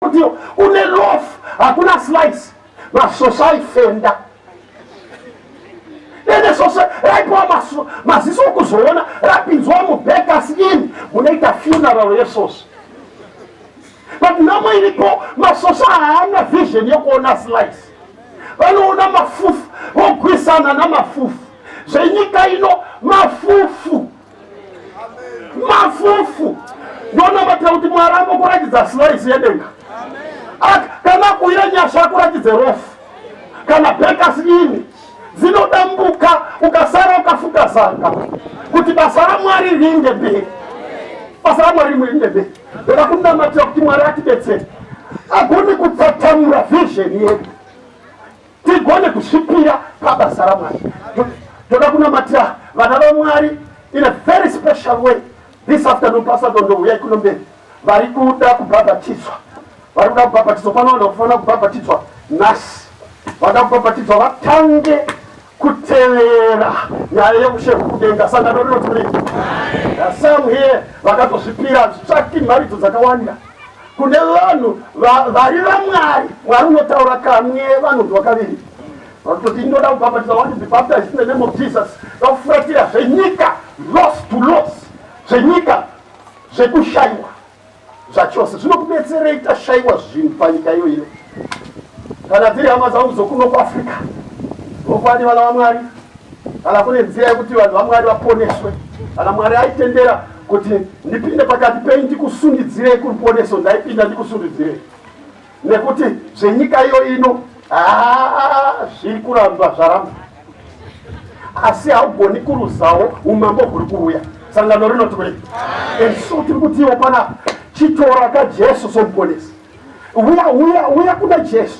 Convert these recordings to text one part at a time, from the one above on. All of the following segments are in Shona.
kuti une loaf hakuna slice masosaifenda nene sose raipiwa maziso okuzoona rapinzwa mubekers in munoita funeral yesoso but namo iripo masosa haana vision yekuona slice vanoona mafufu vogwisana namafufu zvenyika ino mafufu ndonamatira kuti Mwari kuratidza slice yedenga kana kuira nyasha akuratidze rofu kana bekers in zinodambuka ukasara ukafuka zanga kuti basa raMwari riinde mberi. Basa raMwari riinde mberi. Ndoda kunamatira kuti Mwari atidetsere agone kutsatamura vision yedu tigone kusvipira pabasa raMwari. Ndoda kunamatira vana vaMwari in a very special way this afternoon. Pastor Ndondouya kuno mberi vari kuda kubhabhatidzwa, vari kuda kubhabhatidzwa panoona kufanira kubhabhatidzwa nhasi, vada kubhabhatidzwa vatange kutevera nyaya yekushehu kudenga. Sangano rinoti some here vakatosvipira zvitsvaki mharidzo dzakawanda kune vanhu vari vaMwari. Mwari unotaura kamwe vanhu ndivakaviri vatoti ndoda kubhabhatidza want to be baptized in the name of Jesus. Vakufuratira zvenyika loss to loss, zvenyika zvekushayiwa zvachose zvinokudetserei tashayiwa zvinhu panyika iyoyo. Kana tiri hama dzangu dzokuno kuAfrica vokwadi vana vaMwari, kana kune nzira yekuti vanhu vaMwari vaponeswe, kana Mwari aitendera kuti ndipinde pakati penyu ndikusundidzirei kuruponeso, ndaipinda ndikusundidzirei, nekuti zvenyika iyo ino zviri kuramba zvaramba, asi haugoni kuruzawo umambo huri kuuya. Sangano rinoti kudai so tiri kutiwo pana chitora kaJesu somuponesi. Uya kuna Jesu,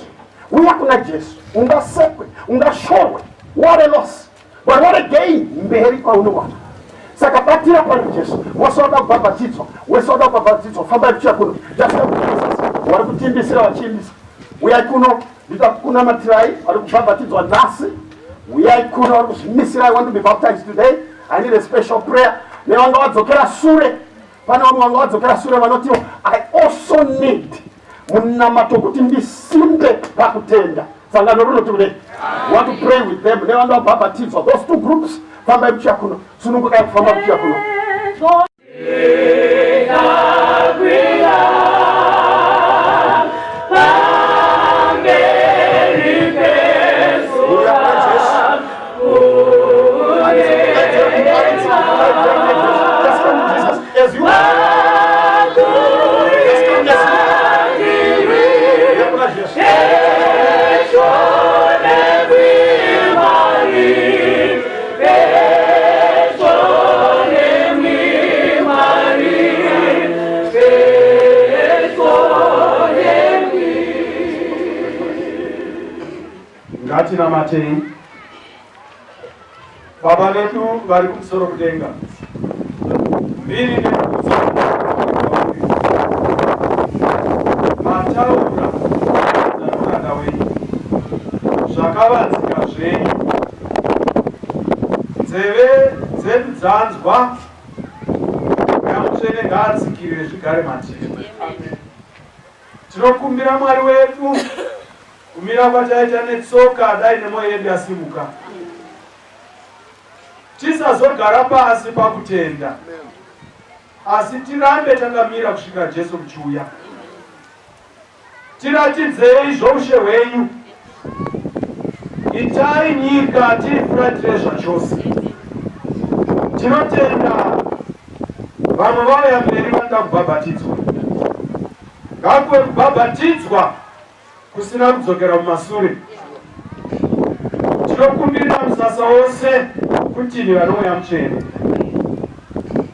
uya kuna Jesu, ungasekwe, ungashorwe, what a loss, but what a gain mberi kwaunowana. Saka batira pana Jesu, wasoda kubhabhatidzwa, wesoda kubhabhatidzwa, famba kuchiya kuno, jasina kuchiya wari kutimbisira vachimbisa. Uyai kuno, nditakunamatirai vari kubhabhatidzwa nhasi, uyai kuno vari kuzvimisirai, I want to be baptized today, I need a special prayer. Nevanga vadzokera sure, pane vamwe vanga vadzokera sure vanotiwo I also need munamato kuti ndisimbe pakutenda. Sangano rinoti kudai want to pray with them. Nevanga vabhabhatidzwa those two groups, fambai kuchiya kuno, sunungukai kufamba kuchiya kuno. Matei baba vedu vari kumusoro kudenga, mbiri nekumusoro mataura namuranda wenyu zvakavanzika zvenyu, nzeve dzedu dzanzwa, Nyamutsvene ngaadzikirire zvigare matiri. Tinokumbira Mwari wedu kumira kwataita netsoka dai nemwoyo yedu yasimuka, tisazogara pasi pakutenda, asi tirambe takamira kusvika Jesu kuchiuya. Tiratidzei zvoushe hwenyu, itai nyika tiifuratire zvachose. Tinotenda vamwe vauya mberi vanoda kubhabhatidzwa, ngakuve kubhabhatidzwa kusina kudzokera mumasure. Tinokumbirira musasa wose kutini vanouya mutsvene.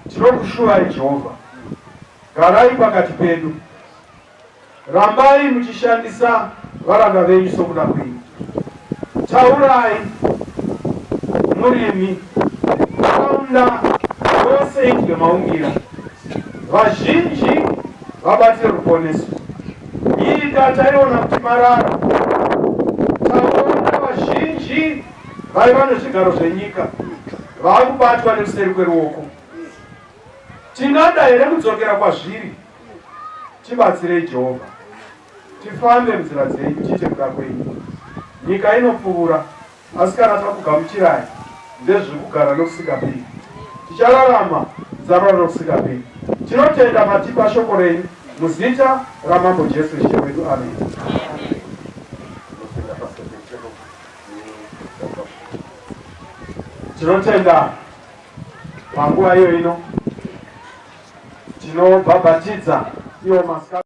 Tinokushuvai Jehovha, garai pakati pedu, rambai muchishandisa varanda venyu sokuda kwenyu. Taurai murimi nharaunda yose inzwe maungira, vazhinji vabatire ruponeso. Nyika taiona kuti marara, taona vazhinji vaiva nezvigaro zvenyika vakubatwa nekuseri kweruoko. Tingada here kudzokera kwazviri? Tibatsirei Jehovha. tifambe nzira dzenyu tichekuda kwenyu. Nyika inopfuura, asi kana takugamuchirai ndezviri kugara nokusingaperi. Tichararama zarara nokusingaperi. Tinotenda matipa shoko renyu muzita ramambo Jesu Ishe wedu. Amen. Tinotenda panguva iyo ino tinobhabhatidza iwo masikati